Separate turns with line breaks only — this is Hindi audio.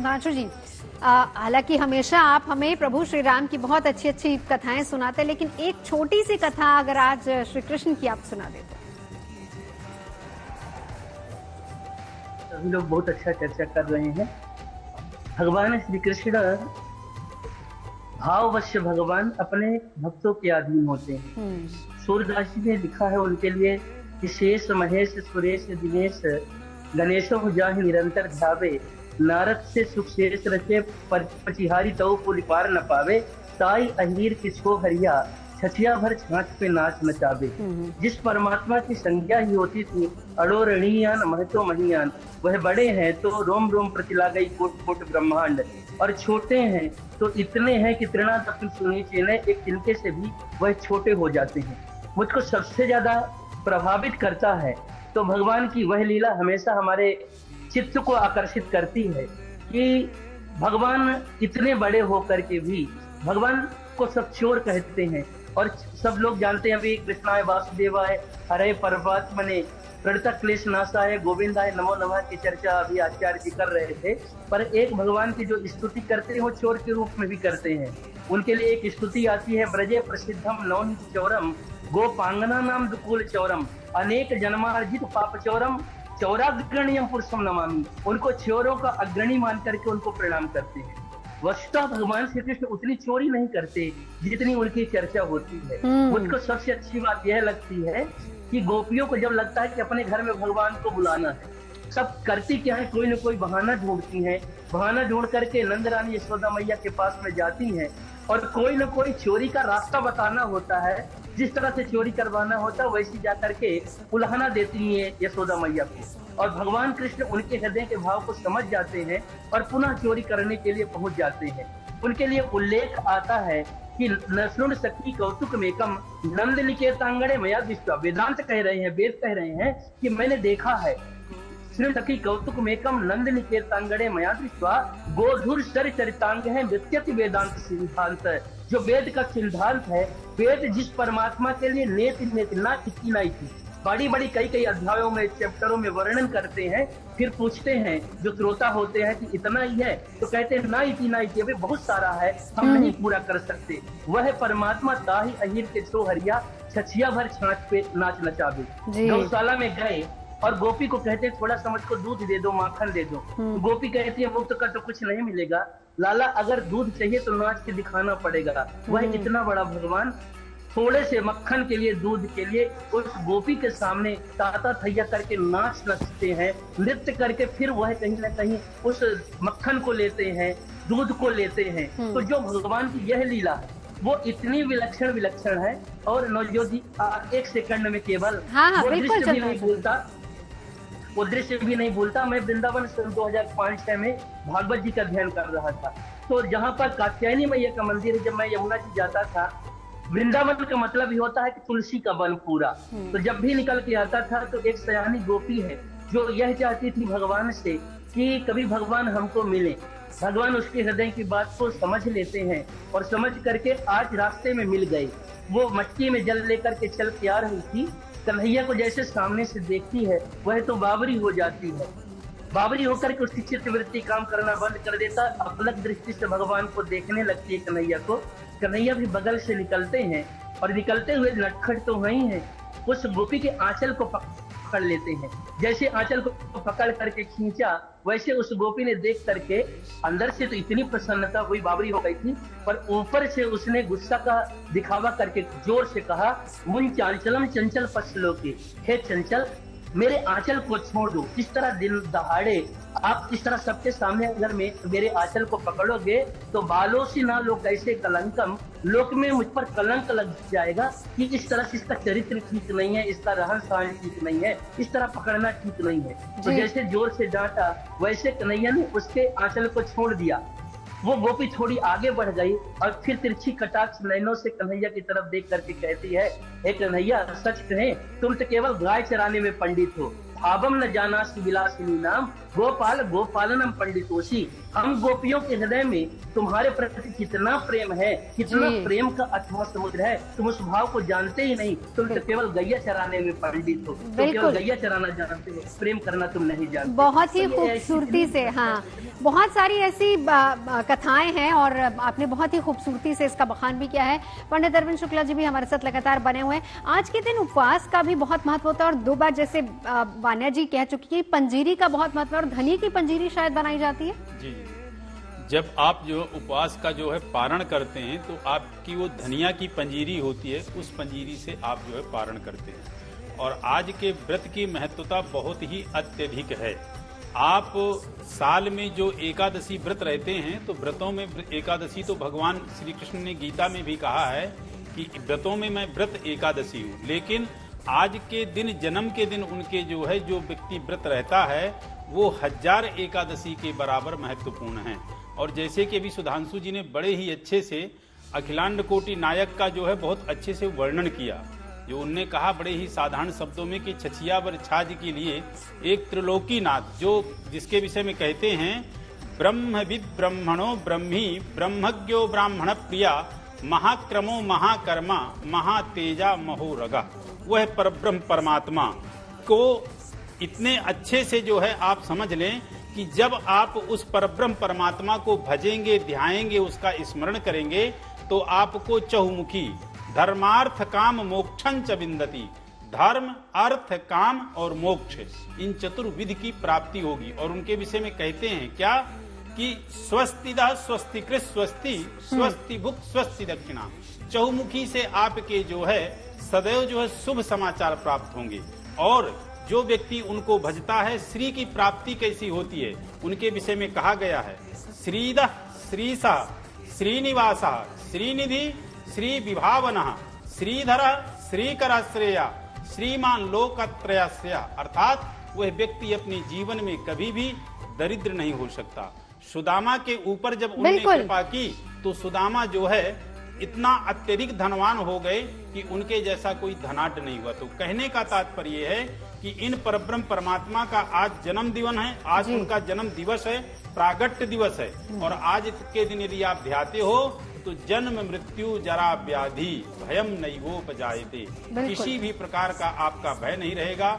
सुधांशु जी, हालांकि हमेशा आप हमें प्रभु श्री राम की बहुत अच्छी अच्छी कथाएं सुनाते हैं, लेकिन एक छोटी सी कथा अगर आज श्री कृष्ण की आप सुना देते।
सभी लोग बहुत अच्छा चर्चा कर रहे हैं। भगवान श्री कृष्ण भाववश भगवान अपने भक्तों के अधीन होते हैं। सूरदास जी ने लिखा है उनके लिए कि शेष महेश सुरेश दिनेश गणेशो जाहि निरंतर ध्यावे, नारद से सुख शेष रचे पचिहारी तव पुल पार न पावे, ताई अहीर किसको हरिया छठिया भर छाछ पे नाच नचावे। जिस परमात्मा की संज्ञा ही होती थी अड़ोरणीयान महतो महीयान, वह बड़े हैं तो रोम रोम प्रतिला गई कोट कोट ब्रह्मांड, और छोटे हैं तो इतने हैं कि तृणा तपिन सुनी चेने, एक तिनके से भी वह छोटे हो जाते हैं। मुझको सबसे ज्यादा प्रभावित करता है तो भगवान की वह लीला हमेशा हमारे चित्त को आकर्षित करती है कि भगवान इतने बड़े होकर के भी भगवान को सब चोर कहते हैं, और सब लोग जानते हैं अभी कृष्णाय वासुदेवाय हरे परमात्मने प्रणत क्लेश नाशाय गोविंदाय नमो नमः की चर्चा अभी आचार्य जी कर रहे थे। पर एक भगवान की जो स्तुति करते हैं वो चोर के रूप में भी करते हैं। उनके लिए एक स्तुति आती है, ब्रजे प्रसिद्धम नौन चौरम गोपांगना नाम दुकुल चौरम, अनेक जन्मार्जित पाप चौरम चौराग्रणीयम पुरुषम नमामि। उनको चोरों का अग्रणी मान करके उनको प्रणाम करते हैं। वस्तुतः भगवान श्री कृष्ण उतनी चोरी नहीं करते जितनी उनकी चर्चा होती है। मुझको सबसे अच्छी बात यह लगती है कि गोपियों को जब लगता है कि अपने घर में भगवान को बुलाना है, सब करती क्या है, कोई न कोई बहाना ढूंढती हैं। बहाना ढूंढ करके नंद रानी यशोदा मैया के पास में जाती हैं, और कोई न कोई चोरी का रास्ता बताना होता है। जिस तरह से चोरी करवाना होता है वैसी जाकर के उल्हाना देती है यशोदा मैया को, और भगवान कृष्ण उनके हृदय के भाव को समझ जाते हैं और पुनः चोरी करने के लिए पहुंच जाते हैं। उनके लिए उल्लेख आता है कि नसुन सखी कौतुक मेकम नंद निकेतांगणे मया दृष्टा। वेदांत कह रहे हैं, वेद कह रहे हैं कि मैंने देखा है। सखी कौतुक मेकम नंद निकेतांगणे मया दृष्टा, गोधुर सर चरितांग है नृत्यति वेदांत सिद्धांत। जो वेद का सिद्धांत है, वेद जिस परमात्मा के लिए नेति नेति ना इतनी ना इतनी बड़ी बड़ी कई कई अध्यायों में चैप्टरों में वर्णन करते हैं, फिर पूछते हैं जो श्रोता होते हैं कि इतना ही है, तो कहते हैं ना इतनी अभी बहुत सारा है, हम नहीं पूरा कर सकते। वह परमात्मा ताही अहीर के छो हरिया छछिया भर छाछ पे नाच नचावे। गौशाला में गए और गोपी को कहते हैं थोड़ा समझ को दूध दे दो, माखन दे दो। गोपी कहती है मुफ्त का तो कुछ नहीं मिलेगा लाला, अगर दूध चाहिए तो नाच के दिखाना पड़ेगा। वह इतना बड़ा भगवान थोड़े से मक्खन के लिए, दूध के लिए उस गोपी के सामने ताता थैया करके नाच नचते हैं, नृत्य करके फिर वह कहीं ना कहीं उस मक्खन को लेते हैं, दूध को लेते हैं। तो जो भगवान की यह लीला है वो इतनी विलक्षण है। और नवज्योति एक सेकंड में केवल वो दृश्य भी नहीं भूलता, वो दृश्य भी नहीं भूलता। मैं वृंदावन 2005-06 में भागवत जी का अध्ययन कर रहा था, तो जहाँ पर कात्यायनी मैया का मंदिर है, जब मैं यमुना जी जाता था, वृंदावन का मतलब ही होता है कि तुलसी का वन पूरा। तो जब भी निकल के आता था तो एक सयानी गोपी है जो यह चाहती थी भगवान से कि कभी भगवान हमको मिले। भगवान उसके हृदय की बात को समझ लेते हैं, और समझ करके आज रास्ते में मिल गए। वो मटकी में जल लेकर के चल के आ रही थी, कन्हैया को जैसे सामने से देखती है वह तो बावरी हो जाती है। बावरी होकर के उसकी चित्तवृत्ति काम करना बंद कर देता, अपलक दृष्टि से भगवान को देखने लगती है कन्हैया को। कन्हैया भी बगल से निकलते हैं, और निकलते हुए नटखट तो वही है, उस गोपी के आंचल को पकड़ लेते हैं। जैसे आंचल को पकड़ करके खींचा, वैसे उस गोपी ने देख करके अंदर से तो इतनी प्रसन्नता हुई, बावरी हो गई थी, पर ऊपर से उसने गुस्सा का दिखावा करके जोर से कहा, मुन चांचलम चंचल पसलो के, हे चंचल मेरे आंचल को छोड़ दो। इस तरह दिन दहाड़े आप इस तरह सबके सामने अगर मेरे आंचल को पकड़ोगे तो बालों से ना लो कैसे कलंकम, लोक में मुझ पर कलंक लग जाएगा कि इस तरह से इसका चरित्र ठीक नहीं है, इसका रहन सहन ठीक नहीं है, इस तरह पकड़ना ठीक नहीं है। तो जैसे जोर से डांटा वैसे कन्हैया ने उसके आंचल को छोड़ दिया। वो गोपी थोड़ी आगे बढ़ गई और फिर तिरछी कटाक्ष नैनों से कन्हैया की तरफ देख करके कहती है, हे कन्हैया सच कहें तुम तो केवल गाय चराने में पंडित हो, भावम न जाना विलासिनी नाम गोपाल गोपालनम पंडितोषी। हम गोपियों के हृदय में तुम्हारे प्रति कितना प्रेम है, कितना प्रेम का अथाह समुद्र है, तुम उस भाव को जानते ही नहीं। तुम तो केवल गैया चराने में पंडित हो, तुम केवल गैया चराना जानते हो, प्रेम करना तुम नहीं जानते।
बहुत ही खूबसूरती से, हाँ, बहुत सारी ऐसी कथाएं हैं और आपने बहुत ही खूबसूरती से इसका बखान भी किया है। पंडित अरविंद शुक्ला जी भी हमारे साथ लगातार बने हुए हैं। आज के दिन उपवास का भी बहुत महत्व होता है और 2 बार जैसे वान्या जी कह चुकी है, पंजीरी का बहुत महत्व है और धनी की पंजीरी शायद बनाई जाती है।
जी, जब आप जो उपवास का जो है पारण करते हैं तो आपकी वो धनिया की पंजीरी होती है, उस पंजीरी से आप जो है पारण करते हैं। और आज के व्रत की महत्वता बहुत ही अत्यधिक है। आप साल में जो एकादशी व्रत रहते हैं तो व्रतों में एकादशी तो भगवान श्री कृष्ण ने गीता में भी कहा है कि व्रतों में मैं व्रत एकादशी हूँ, लेकिन आज के दिन, जन्म के दिन उनके जो है जो व्यक्ति व्रत रहता है वो 1000 एकादशी के बराबर महत्वपूर्ण है। और जैसे कि अभी सुधांशु जी ने बड़े ही अच्छे से अखिलांड कोटि नायक का जो है बहुत अच्छे से वर्णन किया, जो उनने कहा बड़े ही साधारण शब्दों में कि छछियावर छाज के लिए एक त्रिलोकीनाथ, जो जिसके विषय में कहते हैं ब्रह्मविद ब्रह्मणो ब्रह्मी ब्रह्मज्ञो ब्राह्मण प्रिया महाक्रमो महाकर्मा महातेजा महोरगा। वह परब्रह्म परमात्मा को इतने अच्छे से जो है आप समझ लें कि जब आप उस परब्रह्म परमात्मा को भजेंगे, ध्याएंगे, उसका स्मरण करेंगे तो आपको चहुमुखी धर्मार्थ काम मोक्षं च विन्दति, धर्म अर्थ काम और मोक्ष, इन चतुर्विध की प्राप्ति होगी। और उनके विषय में कहते हैं क्या कि स्वस्तिदा स्वस्तिकृत स्वस्ति स्वस्ति भुक स्वस्ति दक्षिणा। चहुमुखी से आपके जो है सदैव जो है शुभ समाचार प्राप्त होंगे। और जो व्यक्ति उनको भजता है, श्री की प्राप्ति कैसी होती है उनके विषय में कहा गया है श्रीदः श्रीसा श्रीनिवासा श्रीनिधि श्री विभावनः श्रीधरः श्रीकराश्रेया श्रीमान लोकत्रयाश्रया। अर्थात वह व्यक्ति अपने जीवन में कभी भी दरिद्र नहीं हो सकता। सुदामा के ऊपर जब उन्होंने कृपा की तो सुदामा जो है इतना अत्यधिक धनवान हो गए कि उनके जैसा कोई धनाढ्य नहीं हुआ। तो कहने का तात्पर्य है कि इन परब्रह्म परमात्मा का आज जन्म दिवस है, आज उनका जन्म दिवस है, प्रागट्य दिवस है। और आज के दिन यदि आप ध्याते हो तो जन्म मृत्यु जरा व्याधि भयम नैवोपजायते, किसी भी प्रकार का आपका भय नहीं रहेगा।